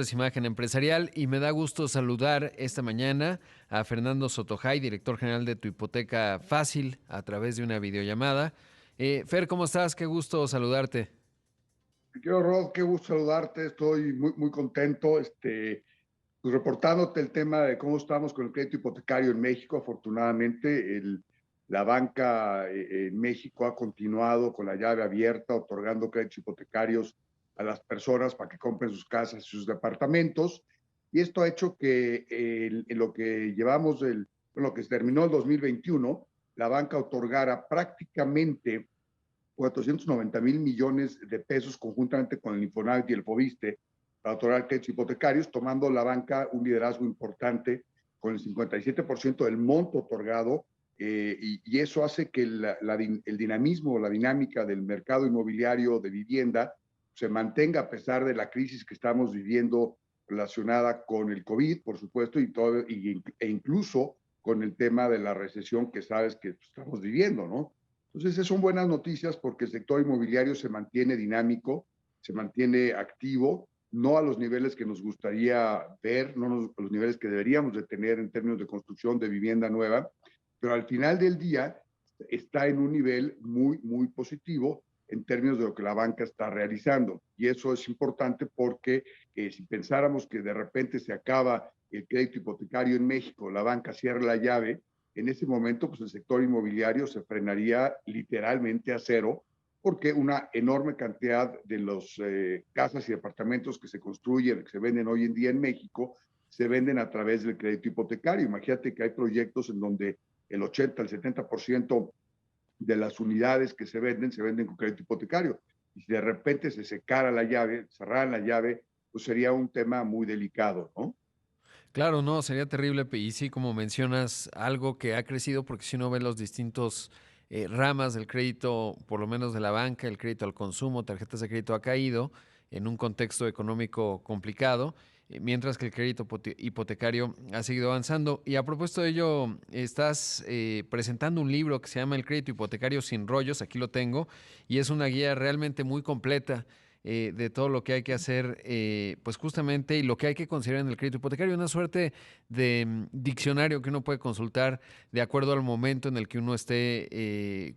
Es Imagen Empresarial y me da gusto saludar esta mañana a Fernando Sotojay, director general de Tu Hipoteca Fácil, a través de una videollamada. Fer, ¿cómo estás? Qué gusto saludarte. Quiero, Rod, qué gusto saludarte. Estoy muy contento, pues reportándote el tema de cómo estamos con el crédito hipotecario en México. Afortunadamente, la banca en México ha continuado con la llave abierta, otorgando créditos hipotecarios a las personas para que compren sus casas y sus departamentos. Y esto ha hecho que en lo que llevamos, lo que se terminó el 2021, la banca otorgara prácticamente 490,000 millones de pesos conjuntamente con el Infonavit y el Fobiste para otorgar créditos hipotecarios, tomando la banca un liderazgo importante con el 57% del monto otorgado, y eso hace que el dinamismo, la dinámica del mercado inmobiliario de vivienda se mantenga a pesar de la crisis que estamos viviendo relacionada con el COVID, por supuesto, e incluso con el tema de la recesión que sabes que estamos viviendo, ¿no? Entonces, esas son buenas noticias porque el sector inmobiliario se mantiene dinámico, se mantiene activo, no a los niveles que nos gustaría ver, no a los niveles que deberíamos de tener en términos de construcción de vivienda nueva, pero al final del día está en un nivel muy positivo en términos de lo que la banca está realizando. Y eso es importante porque si pensáramos que de repente se acaba el crédito hipotecario en México, la banca cierra la llave, en ese momento pues el sector inmobiliario se frenaría literalmente a cero, porque una enorme cantidad de los casas y departamentos que se construyen, que se venden hoy en día en México, se venden a través del crédito hipotecario. Imagínate que hay proyectos en donde el 80, el 70% de las unidades que se venden con crédito hipotecario. Y si de repente se secara la llave, cerraran la llave, pues sería un tema muy delicado, ¿no? Claro, no, sería terrible. Y sí, como mencionas, algo que ha crecido, porque si uno ve los distintos ramas del crédito, por lo menos de la banca, el crédito al consumo, tarjetas de crédito ha caído en un contexto económico complicado, mientras que el crédito hipotecario ha seguido avanzando. Y a propósito de ello, estás presentando un libro que se llama El crédito hipotecario sin rollos, aquí lo tengo, y es una guía realmente muy completa de todo lo que hay que hacer, pues justamente, y lo que hay que considerar en el crédito hipotecario, una suerte de diccionario que uno puede consultar de acuerdo al momento en el que uno esté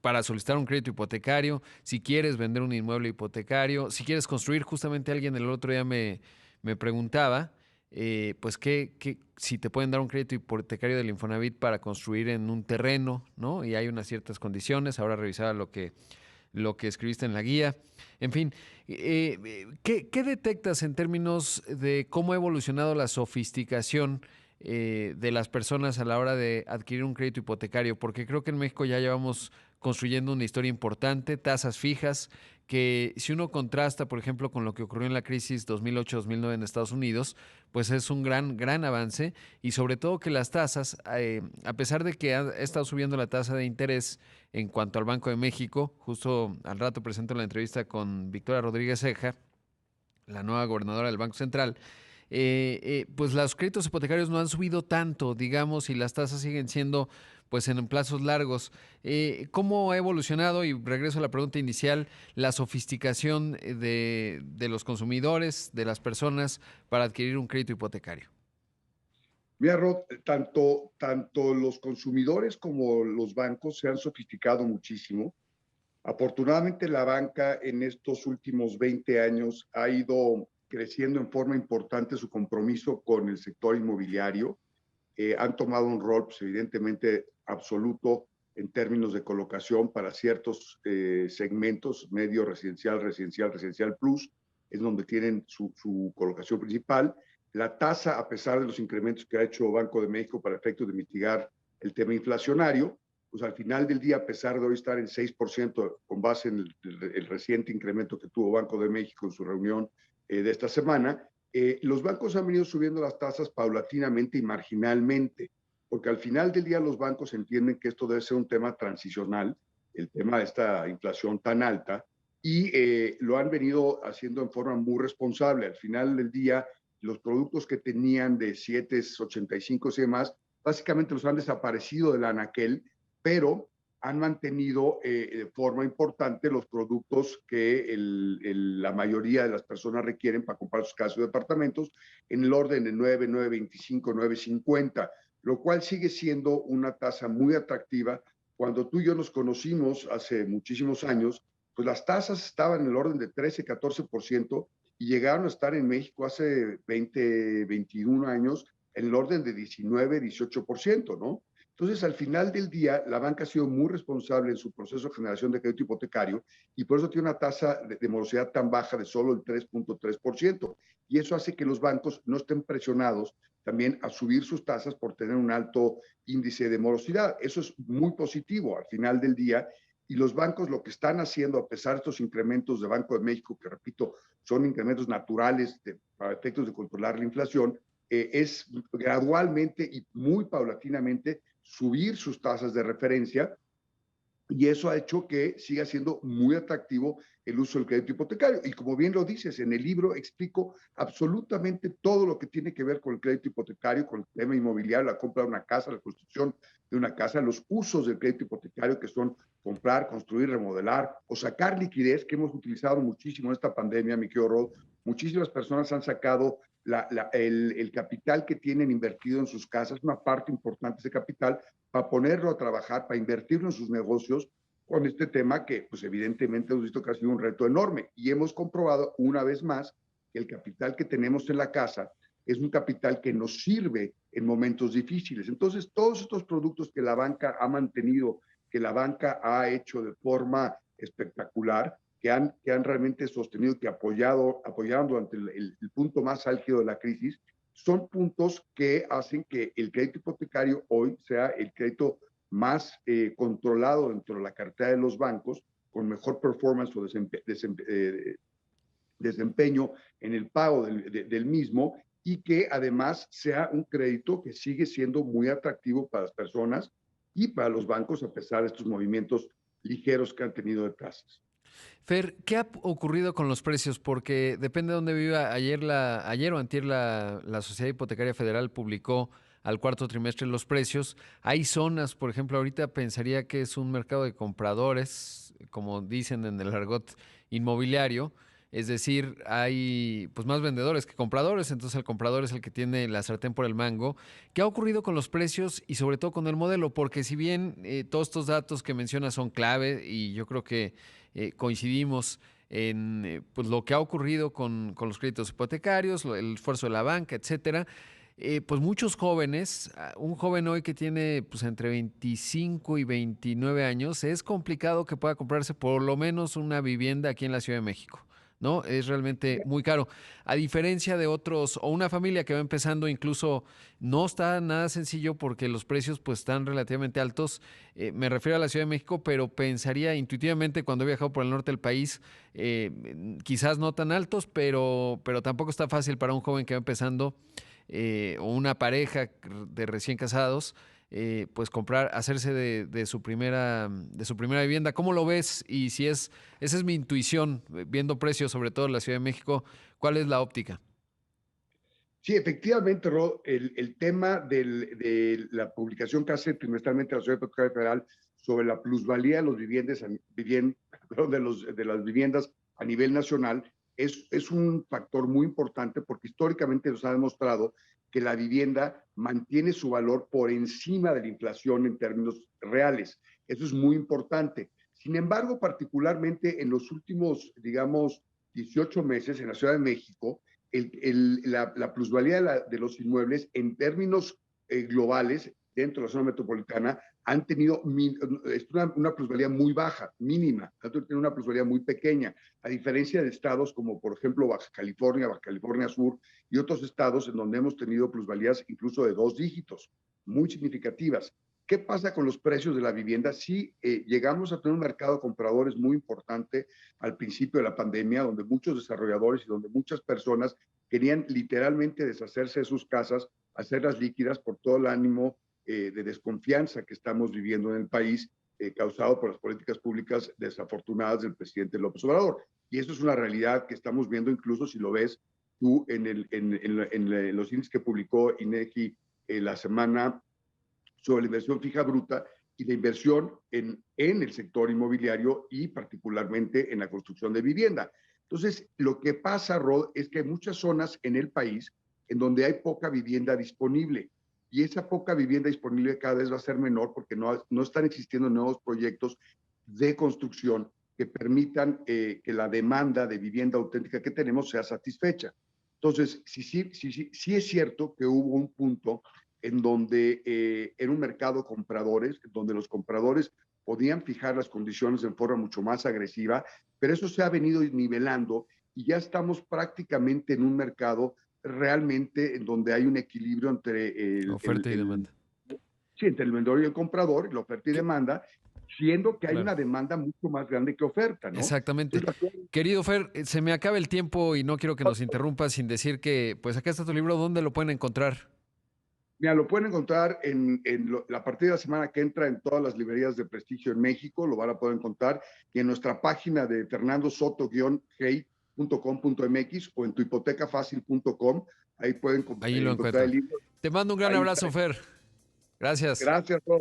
para solicitar un crédito hipotecario, si quieres vender un inmueble hipotecario, si quieres construir, justamente alguien el otro día me preguntaba, pues si te pueden dar un crédito hipotecario del Infonavit para construir en un terreno, ¿no? Y hay unas ciertas condiciones, ahora revisaba lo que escribiste en la guía. En fin, ¿qué detectas en términos de cómo ha evolucionado la sofisticación de las personas a la hora de adquirir un crédito hipotecario? Porque creo que en México ya llevamos construyendo una historia importante, tasas fijas, que si uno contrasta, por ejemplo, con lo que ocurrió en la crisis 2008-2009 en Estados Unidos, pues es un gran avance, y sobre todo que las tasas, a pesar de que ha estado subiendo la tasa de interés en cuanto al Banco de México, justo al rato presento la entrevista con Victoria Rodríguez Ceja, la nueva gobernadora del Banco Central, pues los créditos hipotecarios no han subido tanto, digamos, y las tasas siguen siendo pues en plazos largos. ¿Cómo ha evolucionado, y regreso a la pregunta inicial, la sofisticación de los consumidores, de las personas, para adquirir un crédito hipotecario? Mira, Rod, tanto los consumidores como los bancos se han sofisticado muchísimo. Afortunadamente, la banca en estos últimos 20 años ha ido creciendo en forma importante su compromiso con el sector inmobiliario. Han tomado un rol, pues, evidentemente, absoluto en términos de colocación para ciertos segmentos, medio residencial, residencial plus, es donde tienen su colocación principal. La tasa, a pesar de los incrementos que ha hecho Banco de México para efectos de mitigar el tema inflacionario, pues al final del día, a pesar de hoy estar en 6% con base en el reciente incremento que tuvo Banco de México en su reunión de esta semana, los bancos han venido subiendo las tasas paulatinamente y marginalmente, porque al final del día los bancos entienden que esto debe ser un tema transicional, el tema de esta inflación tan alta, y lo han venido haciendo en forma muy responsable. Al final del día, los productos que tenían de 7, 85 y demás, básicamente los han desaparecido de la anaquel, pero han mantenido de forma importante los productos que la mayoría de las personas requieren para comprar sus casas o departamentos en el orden de 9, 9.25, 9.50, lo cual sigue siendo una tasa muy atractiva. Cuando tú y yo nos conocimos hace muchísimos años, pues las tasas estaban en el orden de 13, 14% y llegaron a estar en México hace 20, 21 años en el orden de 19, 18%, ¿no? Entonces, al final del día, la banca ha sido muy responsable en su proceso de generación de crédito hipotecario y por eso tiene una tasa de morosidad tan baja de solo el 3.3%. Y eso hace que los bancos no estén presionados también a subir sus tasas por tener un alto índice de morosidad. Eso es muy positivo al final del día. Y los bancos lo que están haciendo, a pesar de estos incrementos de Banco de México, que repito, son incrementos naturales para efectos de controlar la inflación, es gradualmente y muy paulatinamente subir sus tasas de referencia y eso ha hecho que siga siendo muy atractivo el uso del crédito hipotecario. Y como bien lo dices, en el libro explico absolutamente todo lo que tiene que ver con el crédito hipotecario, con el tema inmobiliario, la compra de una casa, la construcción de una casa, los usos del crédito hipotecario que son comprar, construir, remodelar o sacar liquidez, que hemos utilizado muchísimo en esta pandemia, mi querido Rod. Muchísimas personas han sacado el capital que tienen invertido en sus casas, una parte importante de ese capital, para ponerlo a trabajar, para invertirlo en sus negocios con este tema que, pues evidentemente hemos visto que ha sido un reto enorme y hemos comprobado una vez más que el capital que tenemos en la casa es un capital que nos sirve en momentos difíciles. Entonces, todos estos productos que la banca ha mantenido, que la banca ha hecho de forma espectacular, que han realmente sostenido, que apoyaron durante el punto más álgido de la crisis, son puntos que hacen que el crédito hipotecario hoy sea el crédito más controlado dentro de la cartera de los bancos, con mejor performance o desempeño en el pago del mismo y que además sea un crédito que sigue siendo muy atractivo para las personas y para los bancos a pesar de estos movimientos ligeros que han tenido de tasas. Fer, ¿qué ha ocurrido con los precios? Porque depende de dónde viva. Ayer o antier la Sociedad Hipotecaria Federal publicó al cuarto trimestre los precios. Hay zonas, por ejemplo, ahorita pensaría que es un mercado de compradores, como dicen en el argot inmobiliario. Es decir, hay pues más vendedores que compradores, entonces el comprador es el que tiene la sartén por el mango. ¿Qué ha ocurrido con los precios y sobre todo con el modelo? Porque si bien todos estos datos que mencionas son clave y yo creo que coincidimos en pues lo que ha ocurrido con los créditos hipotecarios, el esfuerzo de la banca, etcétera. Pues muchos jóvenes, un joven hoy que tiene pues entre 25 y 29 años, es complicado que pueda comprarse por lo menos una vivienda aquí en la Ciudad de México. ¿No? Es realmente muy caro. A diferencia de otros, o una familia que va empezando, incluso no está nada sencillo porque los precios pues están relativamente altos. Me refiero a la Ciudad de México, pero pensaría intuitivamente cuando he viajado por el norte del país, quizás no tan altos, pero tampoco está fácil para un joven que va empezando o una pareja de recién casados, pues comprar, hacerse de su primera vivienda. ¿Cómo lo ves? Y si es, esa es mi intuición, viendo precios, sobre todo en la Ciudad de México, ¿cuál es la óptica? Sí, efectivamente, Rod, el tema de la publicación que hace trimestralmente la Sociedad Hipotecaria Federal sobre la plusvalía de, los viviendas, de las viviendas a nivel nacional es un factor muy importante porque históricamente nos ha demostrado que la vivienda mantiene su valor por encima de la inflación en términos reales. Eso es muy importante. Sin embargo, particularmente en los últimos, digamos, 18 meses en la Ciudad de México, la plusvalía de los inmuebles en términos globales dentro de la zona metropolitana han tenido una plusvalía muy baja, mínima, tiene una plusvalía muy pequeña, a diferencia de estados como por ejemplo Baja California Sur y otros estados en donde hemos tenido plusvalías incluso de 2 dígitos, muy significativas. ¿Qué pasa con los precios de la vivienda? Sí, llegamos a tener un mercado de compradores muy importante al principio de la pandemia, donde muchos desarrolladores y donde muchas personas querían literalmente deshacerse de sus casas, hacerlas líquidas por todo el ánimo de desconfianza que estamos viviendo en el país, causado por las políticas públicas desafortunadas del presidente López Obrador. Y eso es una realidad que estamos viendo incluso si lo ves tú en los índices que publicó INEGI la semana sobre la inversión fija bruta, y de inversión en el sector inmobiliario y particularmente en la construcción de vivienda. Entonces, lo que pasa, Rod, es que hay muchas zonas en el país en donde hay poca vivienda disponible y esa poca vivienda disponible cada vez va a ser menor porque no están existiendo nuevos proyectos de construcción que permitan que la demanda de vivienda auténtica que tenemos sea satisfecha. Entonces, sí es cierto que hubo un punto en donde era un mercado compradores, donde los compradores podían fijar las condiciones en forma mucho más agresiva, pero eso se ha venido nivelando y ya estamos prácticamente en un mercado realmente en donde hay un equilibrio entre Oferta y demanda. sí, entre el vendedor y el comprador, la oferta y ¿Qué? demanda, siendo que hay Claro. una demanda mucho más grande que oferta, ¿no? Exactamente. Entonces, Querido Fer, se me acaba el tiempo y no quiero que nos interrumpas sin decir que, pues acá está tu libro, ¿dónde lo pueden encontrar? mira, lo pueden encontrar la partida de la semana que entra en todas las librerías de prestigio en México, lo van a poder encontrar, y en nuestra página de fernandosoto-hey.com.mx o en tuhipotecafacil.com, ahí pueden Ahí lo encontrar el encuentran. libro. Te mando un gran Ahí está. abrazo, Fer. Gracias. Gracias, Rod.